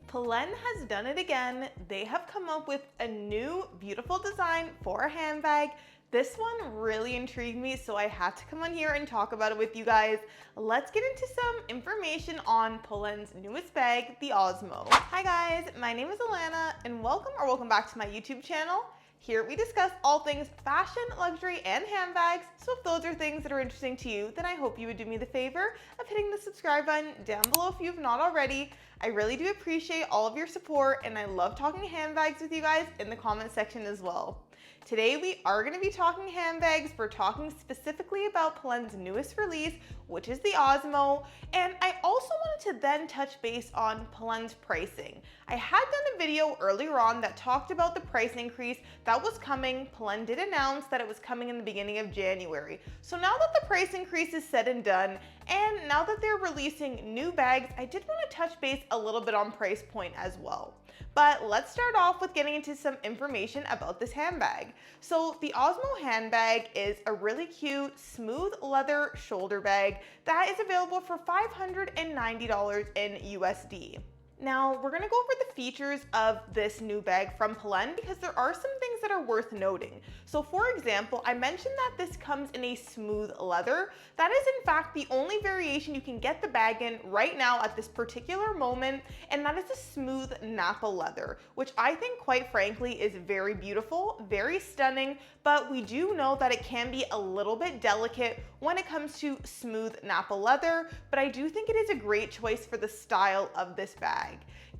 POLENE has done it again. They have come up with a new beautiful design for a handbag. This one really intrigued me, so I had to come on here and talk about it with you guys. Let's get into some information on POLENE's newest bag, the Osmo. Hi guys, my name is Alana and welcome back to my YouTube channel. Here we discuss all things fashion, luxury, and handbags. So if those are things that are interesting to you, then I hope you would do me the favor of hitting the subscribe button down below if you've not already. I really do appreciate all of your support, and I love talking handbags with you guys in the comment section as well. Today we are going to be talking handbags. We're talking specifically about POLENE's newest release, which is the Osmo, and I also wanted to then touch base on POLENE's pricing. I had done a video earlier on that talked about the price increase that was coming. POLENE did announce that it was coming in the beginning of January. So now that the price increase is said and done, and now that they're releasing new bags, I did want to touch base a little bit on price point as well. But let's start off with getting into some information about this handbag. So the Osmo handbag is a really cute, smooth leather shoulder bag that is available for $590 in USD. Now, we're gonna go over the features of this new bag from POLENE because there are some things that are worth noting. So for example, I mentioned that this comes in a smooth leather. That is in fact the only variation you can get the bag in right now at this particular moment, and that is a smooth Napa leather, which I think quite frankly is very beautiful, very stunning, but we do know that it can be a little bit delicate when it comes to smooth Napa leather, but I do think it is a great choice for the style of this bag.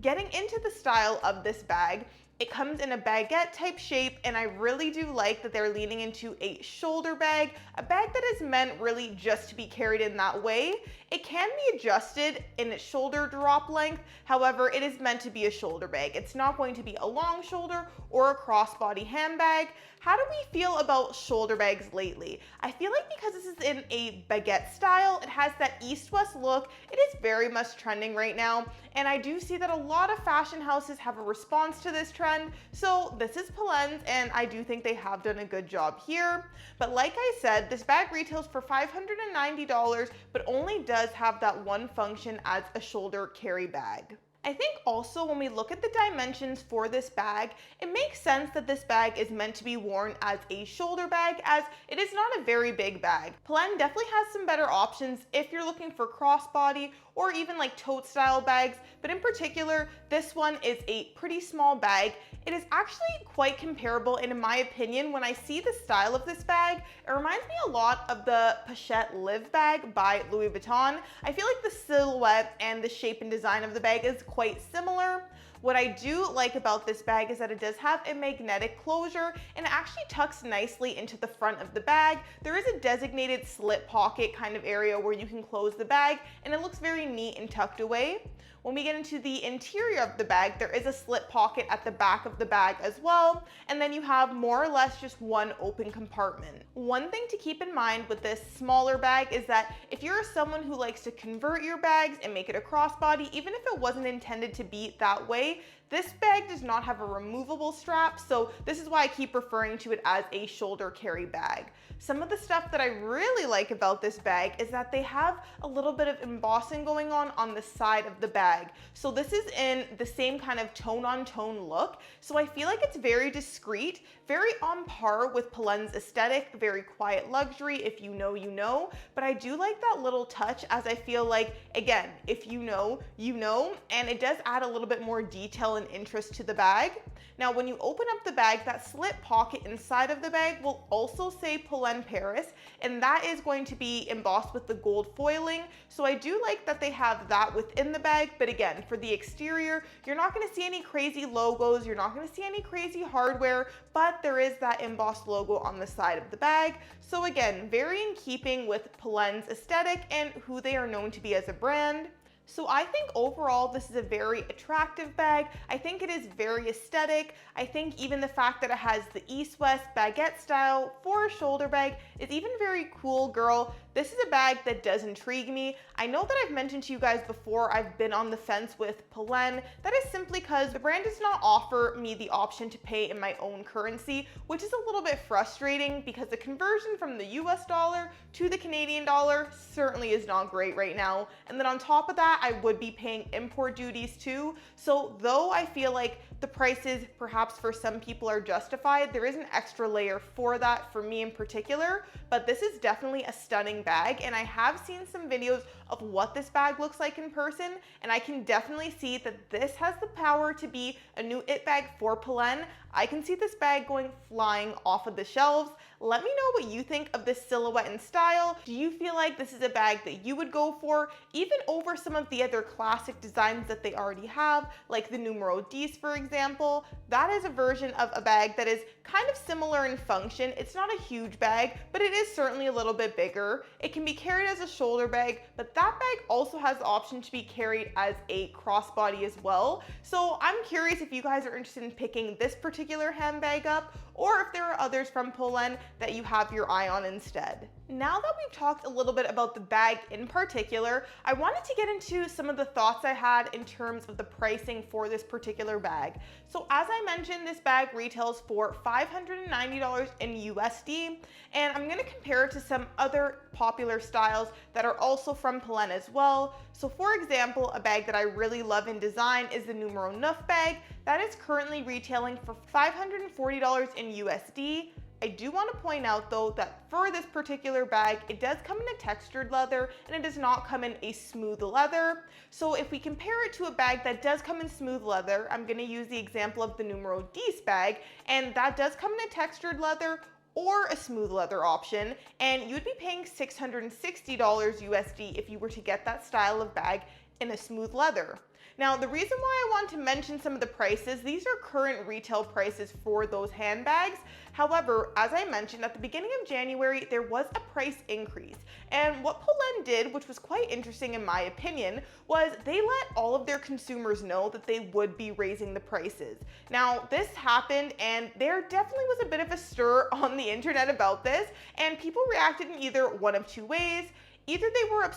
Getting into the style of this bag, it comes in a baguette type shape, and I really do like that they're leaning into a shoulder bag, a bag that is meant really just to be carried in that way. It can be adjusted in its shoulder drop length, however, it is meant to be a shoulder bag. It's not going to be a long shoulder or a crossbody handbag. How do we feel about shoulder bags lately? I feel like because this is in a baguette style, it has that east-west look, it is very much trending right now, and I do see that a lot of fashion houses have a response to this trend, so this is POLENE's, and I do think they have done a good job here. But like I said, this bag retails for $590, but only does have that one function as a shoulder carry bag. I think also when we look at the dimensions for this bag, it makes sense that this bag is meant to be worn as a shoulder bag, as it is not a very big bag. POLENE definitely has some better options if you're looking for crossbody or even like tote style bags, but in particular, this one is a pretty small bag. It is actually quite comparable, and in my opinion, when I see the style of this bag, it reminds me a lot of the Pochette Live bag by Louis Vuitton. I feel like the silhouette and the shape and design of the bag is quite similar. What I do like about this bag is that it does have a magnetic closure, and it actually tucks nicely into the front of the bag. There is a designated slip pocket kind of area where you can close the bag, and it looks very neat and tucked away. When we get into the interior of the bag, there is a slip pocket at the back of the bag as well, and then you have more or less just one open compartment. One thing to keep in mind with this smaller bag is that if you're someone who likes to convert your bags and make it a crossbody, even if it wasn't intended to be that way, this bag does not have a removable strap, so this is why I keep referring to it as a shoulder carry bag. Some of the stuff that I really like about this bag is that they have a little bit of embossing going on the side of the bag. So this is in the same kind of tone-on-tone look, so I feel like it's very discreet, very on par with POLENE's aesthetic, very quiet luxury. If you know, you know, but I do like that little touch, as I feel like, again, if you know, you know, and it does add a little bit more detail and interest to the bag. Now, when you open up the bag, that slip pocket inside of the bag will also say POLENE Paris, and that is going to be embossed with the gold foiling. So I do like that they have that within the bag, but again, for the exterior, you're not going to see any crazy logos, you're not going to see any crazy hardware, but there is that embossed logo on the side of the bag. So again, very in keeping with POLENE's aesthetic and who they are known to be as a brand. So I think overall this is a very attractive bag. I think it is very aesthetic. I think even the fact that it has the east-west baguette style for a shoulder bag is even very cool, girl. this is a bag that does intrigue me. I know that I've mentioned to you guys before I've been on the fence with Polene. That is simply because the brand does not offer me the option to pay in my own currency, which is a little bit frustrating because the conversion from the US dollar to the Canadian dollar certainly is not great right now. And then on top of that, I would be paying import duties too. So though I feel like the prices perhaps for some people are justified, there is an extra layer for that for me in particular. But this is definitely a stunning bag, and I have seen some videos of what this bag looks like in person, and I can definitely see that this has the power to be a new it bag for Polene. I can see this bag going flying off of the shelves. Let me know what you think of this silhouette and style. Do you feel like this is a bag that you would go for, even over some of the other classic designs that they already have, like the Numero 10, for example? That is a version of a bag that is kind of similar in function. It's not a huge bag, but it is certainly a little bit bigger. It can be carried as a shoulder bag, but that bag also has the option to be carried as a crossbody as well. So I'm curious if you guys are interested in picking this particular handbag up, or if there are others from Polene that you have your eye on instead. Now that we've talked a little bit about the bag in particular, I wanted to get into some of the thoughts I had in terms of the pricing for this particular bag. So as I mentioned, this bag retails for $590 in USD, and I'm gonna compare it to some other popular styles that are also from Polene as well. So for example, a bag that I really love in design is the Numero 9 bag. That is currently retailing for $540 in USD. I do want to point out though that for this particular bag, it does come in a textured leather and it does not come in a smooth leather. So if we compare it to a bag that does come in smooth leather, I'm going to use the example of the Numero 10 bag, and that does come in a textured leather or a smooth leather option, and you'd be paying $660 USD if you were to get that style of bag in a smooth leather. Now, the reason why I want to mention some of the prices, these are current retail prices for those handbags. However, as I mentioned at the beginning of January, there was a price increase. And what Polene did, which was quite interesting in my opinion, was they let all of their consumers know that they would be raising the prices. Now, this happened and there definitely was a bit of a stir on the internet about this, and people reacted in either one of two ways. Either they were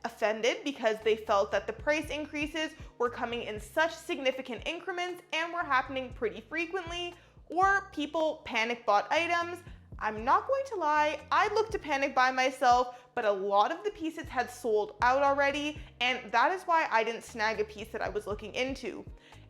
offended because they felt that the price increases were coming in such significant increments and were happening pretty frequently, or people panic bought items. I'm not going to lie, I looked to panic buy myself, but a lot of the pieces had sold out already, and that is why I didn't snag a piece that I was looking into.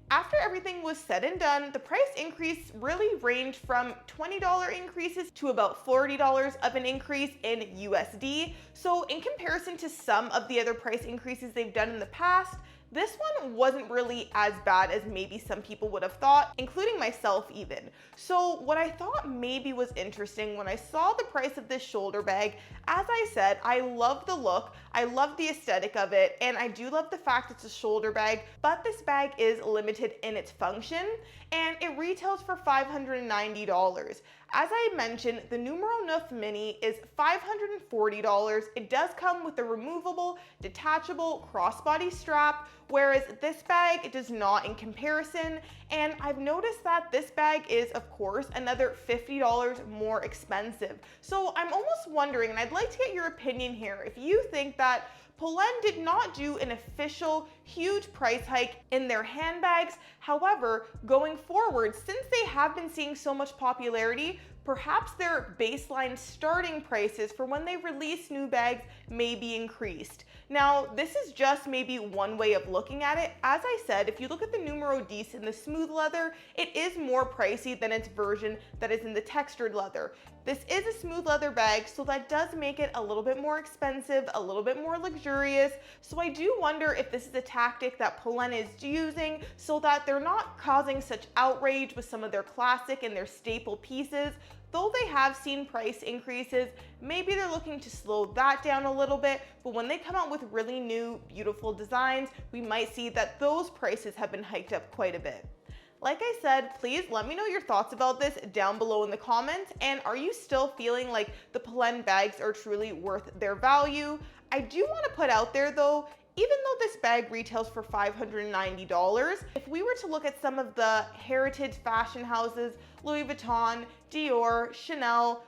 After everything was said and done, the price increase really ranged from $20 increases to about $40 of an increase in USD. So in comparison to some of the other price increases they've done in the past, this one wasn't really as bad as maybe some people would have thought, including myself even. So what I thought maybe was interesting when I saw the price of this shoulder bag, as I said, I love the look, I love the aesthetic of it, and I do love the fact it's a shoulder bag, but this bag is limited in its function, and it retails for $590. As I mentioned, the Numero 9 Mini is $540. It does come with a removable, detachable crossbody strap, whereas this bag does not in comparison. And I've noticed that this bag is, of course, another $50 more expensive. So I'm almost wondering, and I'd like to get your opinion here, if you think that Polene did not do an official huge price hike in their handbags. However, going forward, since they have been seeing so much popularity, perhaps their baseline starting prices for when they release new bags may be increased. Now, this is just maybe one way of looking at it. As I said, if you look at the Numero 10 in the smooth leather, it is more pricey than its version that is in the textured leather. This is a smooth leather bag, so that does make it a little bit more expensive, a little bit more luxurious. So I do wonder if this is a tactic that Polene is using so that they're not causing such outrage with some of their classic and their staple pieces. Though they have seen price increases, maybe they're looking to slow that down a little bit, but when they come out with really new, beautiful designs, we might see that those prices have been hiked up quite a bit. Like I said, please let me know your thoughts about this down below in the comments, and are you still feeling like the Polene bags are truly worth their value? I do want to put out there though, even though this bag retails for $590, if we were to look at some of the heritage fashion houses, Louis Vuitton, Dior, Chanel,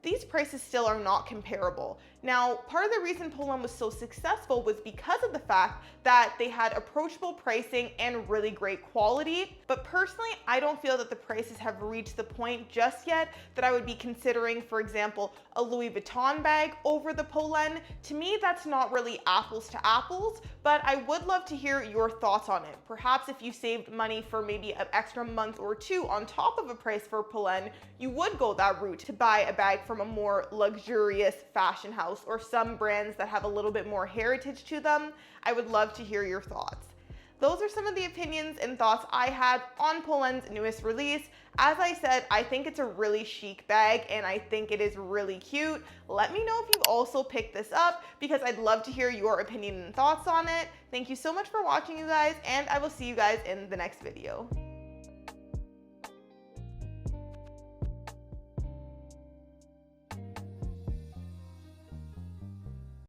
these prices still are not comparable. Now, part of the reason Polene was so successful was because of the fact that they had approachable pricing and really great quality. But personally, I don't feel that the prices have reached the point just yet that I would be considering, for example, a Louis Vuitton bag over the Polene. To me, that's not really apples to apples, but I would love to hear your thoughts on it. Perhaps if you saved money for maybe an extra month or two on top of a price for Polene, you would go that route to buy a bag from a more luxurious fashion house or some brands that have a little bit more heritage to them. I would love to hear your thoughts. Those are some of the opinions and thoughts I had on Polene's newest release. As I said, I think it's a really chic bag and I think it is really cute. Let me know if you've also picked this up because I'd love to hear your opinion and thoughts on it. Thank you so much for watching, you guys, and I will see you guys in the next video.